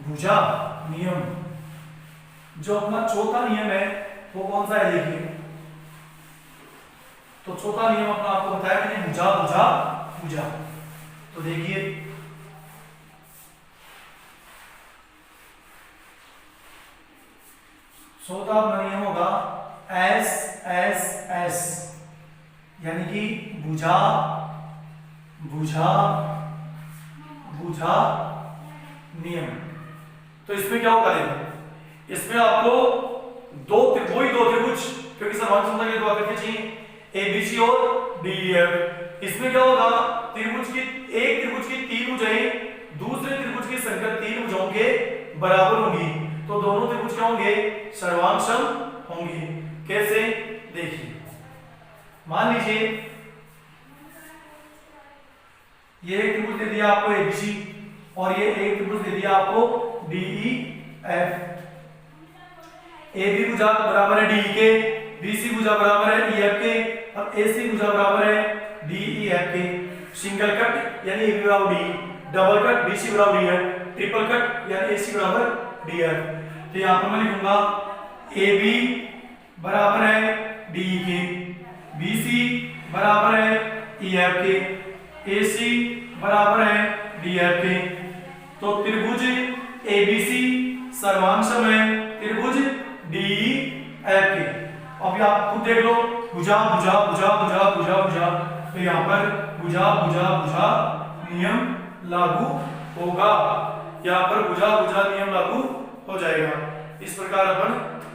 भुजा नियम। जो अपना चौथा नियम है वो कौन सा है देखिए। तो चौथा नियम अपना आपको बताया मैंने भुजा भुजा भुजा। तो देखिए चौथा अपना नियम होगा एस एस एस, यानी कि भुजा भुजा भुजा नियम। तो इसमें क्या होगा देखो, इसमें आपको दो त्रिभुज, क्योंकि समान क्षमता के दो आकृति चाहिए एबीसी और डीईएफ। इसमें क्या होगा, त्रिभुज की एक त्रिभुज की तीन भुजाएं दूसरे त्रिभुज की संख्या तीन भुजाओं के बराबर होंगी। तो दोनों त्रिभुज क्या होंगे, सर्वांगसम होंगे। कैसे देखिए, मान लीजिए ये एक त्रिभुज दे दिया आपको एबीसी और ये एक त्रिभुज दे दिया आपको डीईएफ। AB भुजा बराबर है DE के, BC भुजा बराबर है EF के और AC भुजा बराबर है DEF के। सिंगल कट यानी AB बराबर DE, डबल कट BC बराबर DF, ट्रिपल कट यानी AC बराबर DF। तो यहां पर मैं लिखूंगा AB बराबर है DE के, BC बराबर है EF के, AC बराबर है DF के। तो त्रिभुज ABC सर्वांगसम है त्रिभुज DEF के। अभी आप खुद देख लो, भुजा भुजा भुजा भुजा भुजा भुजा, तो यहाँ पर भुजा भुजा भुजा नियम लागू होगा। यहाँ पर भुजा भुजा नियम लागू हो जाएगा। इस प्रकार अपन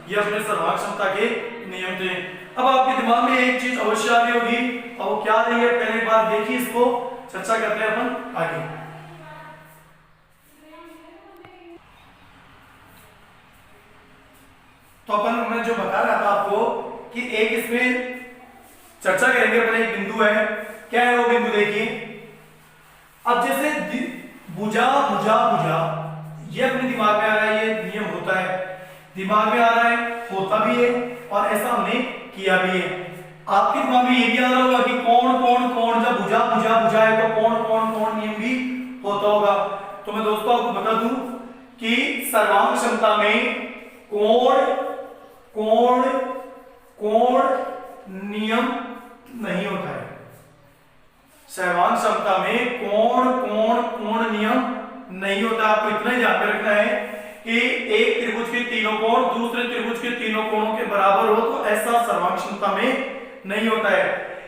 ये अपने सर्वांग क्षमता के नियम थे। अब आपके दिमाग में एक चीज अवश्य आ रही होगी, और वो क्या रही है पहले बार देखिए, इसको चर्चा करते हैं अपन आगे। तो अपन मैं जो बता रहा था आपको कि एक इसमें चर्चा करेंगे अपन, एक बिंदु है। क्या है वो बिंदु देखिए। अब जैसे भुजा भुजा भुजा ये अपने दिमाग में आ रहा है, ये नियम होता है, दिमाग में आ रहा है, होता भी है और ऐसा हमने किया भी है। आपके दिमाग में ये भी आ रहा होगा कि कौन कौन कौन, जब भुजा भुजा भुजा है तो कौन कौन कौन नियम भी होता होगा। तो मैं दोस्तों आपको बता दूं कि सर्वांग क्षमता में कोण कोण कोण नियम नहीं होता है। सर्वांग क्षमता में कोण कोण कोण नियम नहीं होता। आपको इतना ही ध्यान में रखना है कि एक त्रिभुज के तीनों कोण दूसरे त्रिभुज के तीनों कोणों के बराबर हो, तो ऐसा सर्वांग क्षमता में नहीं होता है।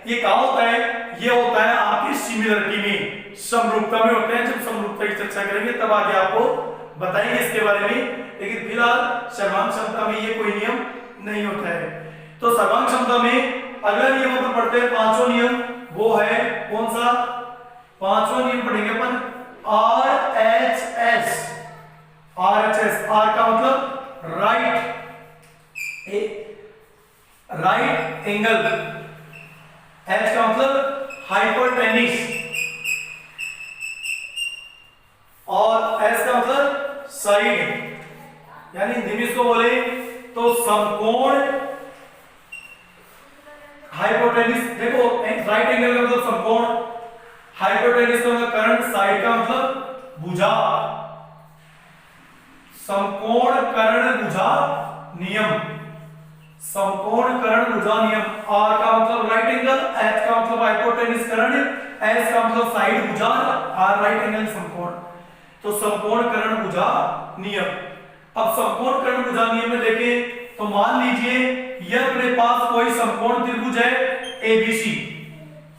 ये कहां होता है, ये होता है आपकी सिमिलरिटी में, समरूपता में होते हैं। जब समरूपता की चर्चा करेंगे तब आगे आपको बताएंगे इसके बारे में, लेकिन फिलहाल सर्वांग क्षमता में ये कोई नियम नहीं होता है। तो सर्वांग क्षमता में अगला नियम अपन पढ़ते हैं, पांचवा नियम, वो है कौन सा, पांचवा नियम पढ़ेंगे अपन RHS। RHS, R का मतलब राइट एंगल, H का मतलब हाइपोटेनिस और S का मतलब साइड, यानी हिंदी में इसको बोले तो समकोण हाइपोटेनिस। देखो राइट एंगल का मतलब समकोण, हाइपोटेनिस का मतलब कर्ण, साइड का मतलब भुजा। समकोण कर्ण भुजा नियम, समकोण कर्ण भुजा नियम। R का मतलब राइट एंगल, H का मतलब हाइपोटेनिस कर्ण, S का मतलब साइड भुजा, R राइट एंगल समकोण। तो समकोण कर्ण भुजा नियम। अब समकोण कर्ण भुजा नियम में देखें तो मान लीजिए यह अपने पास कोई समकोण त्रिभुज है ABC,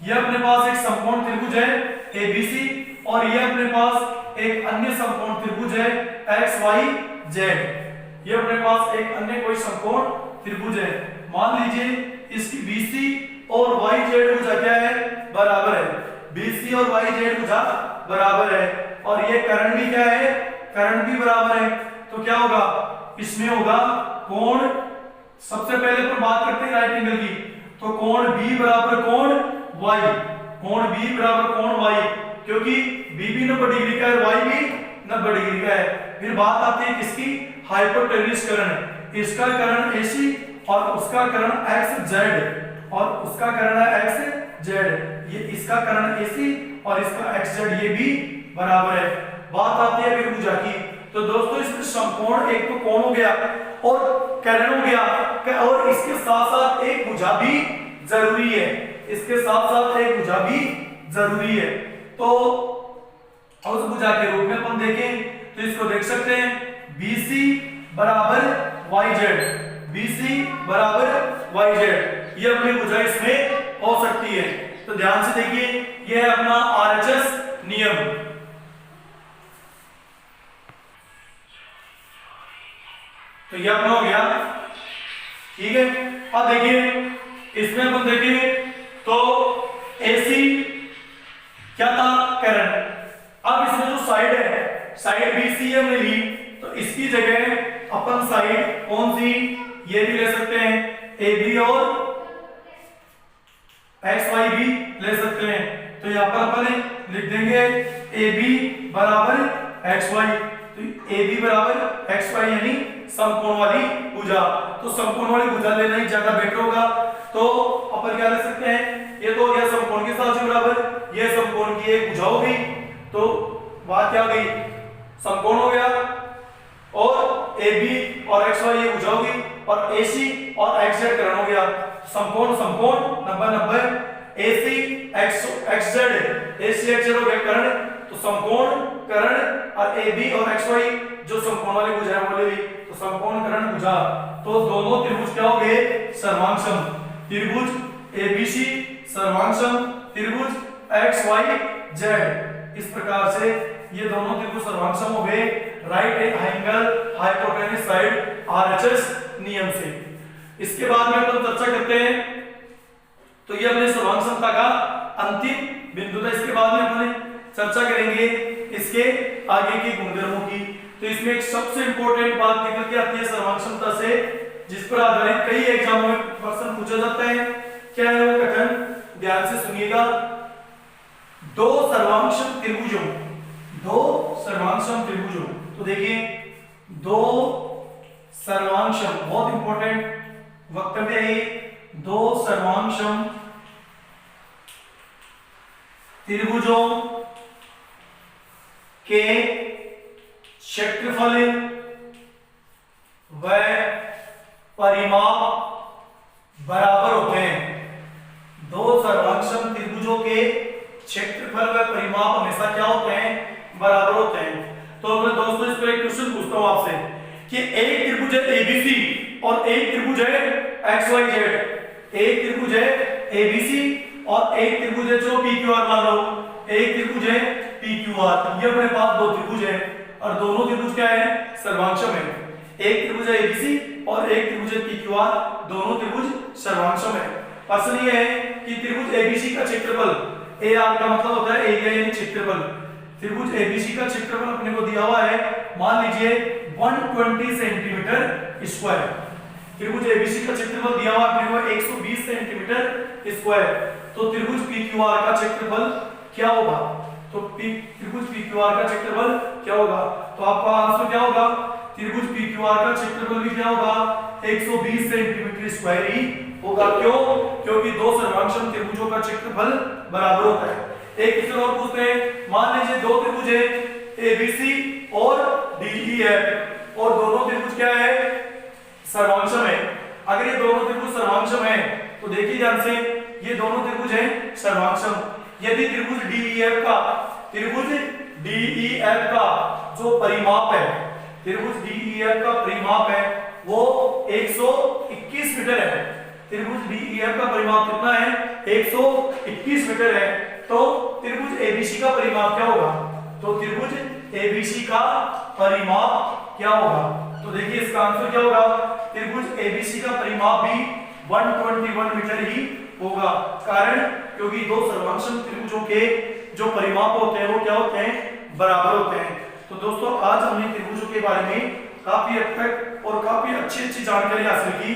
यह अपने पास एक समकोण त्रिभुज है ABC और यह अपने पास एक अन्य समकोण त्रिभुज है XYZ। यह अपने पास एक अन्य कोई समकोण त्रिभुज है। मान लीजिए इसकी BC और YZ भुजा क्या है, बराबर है। BC और YZ भुजा बराबर है और ये कर्ण भी क्या है, कर्ण भी बराबर है। तो क्या होगा, इसमें होगा कोण, सबसे पहले पर बात करते हैं राइट एंगल की, तो कोण B बराबर कोण Y, कोण B बराबर कोण Y, क्योंकि B भी 90 डिग्री का है, Y भी 90 डिग्री का है। फिर बात आती है किसकी, हाइपोटेनिस कर्ण। इसका कर्ण AC और उसका कर्ण एक्स जेड और उसका कर्ण है एक्स जेड, ये इसका कर्ण एसी और इसका एक्स जेड ये भी बराबर है। बात आती है फिर भुजा की। तो दोस्तों इसमें समकोण एक तो कोण हो गया और कर्ण हो गया और इसके साथ साथ एक भुजा भी जरूरी है, इसके साथ साथ एक भुजा भी जरूरी है। तो उस भुजा के रूप में अपन देखें तो इसको देख सकते हैं BC बराबर YZ, BC बराबर YZ, ये अपनी भुजा इसमें हो सकती है। तो ध्यान से देखिए ये है अपना RHS नियम। तो ये अपना हो गया, ठीक है। अब देखिए इसमें अपन देखेंगे तो AC क्या था कर्ण, अब इसमें जो साइड है साइड BC हमने ली तो इसकी जगह अपन साइड कौन सी ये भी ले सकते हैं AB और XY भी ले सकते हैं। तो यहाँ पर अपन लिख देंगे AB बराबर XY, तो AB बराबर XY यानी समकोण वाली भुजा। तो समकोण वाली भुजा लेना ही ज्यादा बेटर होगा। तो अपन क्या ले सकते हैं, ये तो हो गया समकोण के साथ बराबर, ये समकोण की एक भुजा हो गई। तो बात क्या गई, समकोण हो गया और AB और XY ये भुजा हो गई और AC और XZ कर्ण हो गया। समकोण समकोण 90 AC XZ AC XZ हो गया कर्ण। तो समकोण कर्ण और AB और XY जो समकोण वाली भुजा है वो ले ली, तो समकोण कर्ण भुजा। तो दोनों त्रिभुज क्या हो गए सर्वांगसम, त्रिभुज ABC सर्वांगसम त्रिभुज XYZ। इस प्रकार से ये दोनों त्रिभुज सर्वांगसम हो गए right angle hypotenuse side RHS नियम से। इसके बाद में अपन चर्चा करते हैं, तो ये अपने सर्वांगसमता का अंतिम बिंदु था। इसके बाद में अपन चर्चा करेंगे इसके आगे के गुणधर्मों की। तो इसमें एक सबसे इंपॉर्टेंट बात निकल के आती है सर्वांगसमता से, जिस पर आधारित कई एग्जामों में प्रश्न पूछा जाता है। क्या है वो कथन, ध्यान से सुनिएगा। दो सर्वांगसम त्रिभुजों, दो सर्वांगसम त्रिभुजों, तो देखिए दो सर्वांगसम, बहुत इंपॉर्टेंट वक्तव्य है। दो सर्वांगसम त्रिभुजों के क्षेत्रफल व परिमाप बराबर होते हैं। दो सर्वांगसम त्रिभुजों के क्षेत्रफल व परिमाप हमेशा क्या होते हैं, बराबर होते हैं। तो मैं दोस्तों इस पर एक क्वेश्चन पूछता हूं आपसे कि एक त्रिभुज है ABC और एक त्रिभुज है XYZ, एक त्रिभुज है ABC और एक त्रिभुज है जो PQR मान लो, एक त्रिभुज है PQR। ये अपने पास दो त्रिभुज है और दोनों त्रिभुज क्या है सर्वांगसम है। एक त्रिभुज है ABC और एक त्रिभुज है PQR, दोनों त्रिभुज सर्वांगसम है। प्रश्न ये है कि त्रिभुज ABC का क्षेत्रफल, AR का मतलब होता है एरिया यानी क्षेत्रफल। त्रिभुज ABC का क्षेत्रफल अपने को दिया हुआ है, मान लीजिए 120 सेंटीमीटर स्क्वायर। त्रिभुज ABC का क्षेत्रफल दिया हुआ अपने को 120 सेंटीमीटर स्क्वायर। तो त्रिभुज PQR का क्षेत्रफल क्या होगा, तो त्रिभुज PQR का क्षेत्रफल क्या होगा, तो आपका आंसर क्या होगा, त्रिभुज PQR का क्षेत्रफल भी क्या होगा 120 सेंटीमीटर स्क्वायर ही होगा। क्यों, क्योंकि दो सर्वांगसम त्रिभुजों का क्षेत्रफल बराबर होता है। एक क्वेश्चन और पूछते हैं, मान लीजिए दो त्रिभुज है ABC और DEF और दोनों त्रिभुज क्या है सर्वांगसम है। अगर ये दोनों त्रिभुज सर्वांगसम है तो देखिए ध्यान से, ये दोनों त्रिभुज हैं सर्वांगसम। यदि त्रिभुज DEF का जो परिमाप है, त्रिभुज DEF का परिमाप है वो 121 मीटर है। त्रिभुज DEF का परिमाप कितना है 121 मीटर है। तो त्रिभुज ABC का परिमाप क्या होगा, तो त्रिभुज ABC का परिमाप क्या होगा, तो देखिए इसका आंसर क्या होगा, त्रिभुज ABC का परिमाप भी 121 मीटर ही होगा। कारण क्योंकि दो सर्वांगसम त्रिभुजों के जो परिमाप होते हैं वो क्या होते हैं, बराबर होते हैं। तो दोस्तों आज हमने त्रिभुजों के बारे में काफी हद तक और काफी अच्छी जानकारी हासिल की।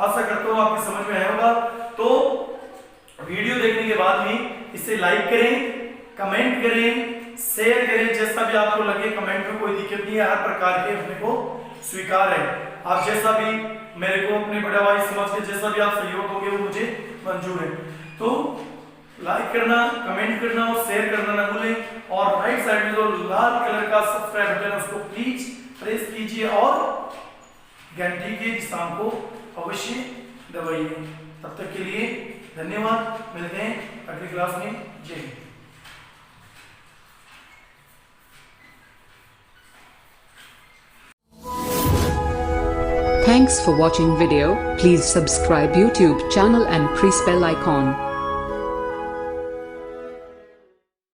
आशा करता हूँ आपको समझ में आया होगा। तो वीडियो देखने के बाद में इसे लाइक करें, कमेंट करें, शेयर करें, जैसा भी आपको लगे। कमेंट में कोई दिक्कत नहीं है, हर प्रकार के अपने को स्वीकार है। आप जैसा भी मेरे को अपने बड़े भाई समझ के जैसा भी आप सहयोग दोगे वो मुझे मंजूर है। तो लाइक करना, कमेंट करना और शेयर करना ना भूलें। और राइट साइड में जो लाल कलर का सब्सक्राइब बटन है उसको प्लीज प्रेस कीजिए और घंटी के निशान को अवश्य दबाइए। तब तक के लिए धन्यवाद, मिलते हैं अगली क्लास में। जय Hind. Thanks for watching video. Please subscribe YouTube channel and press bell icon.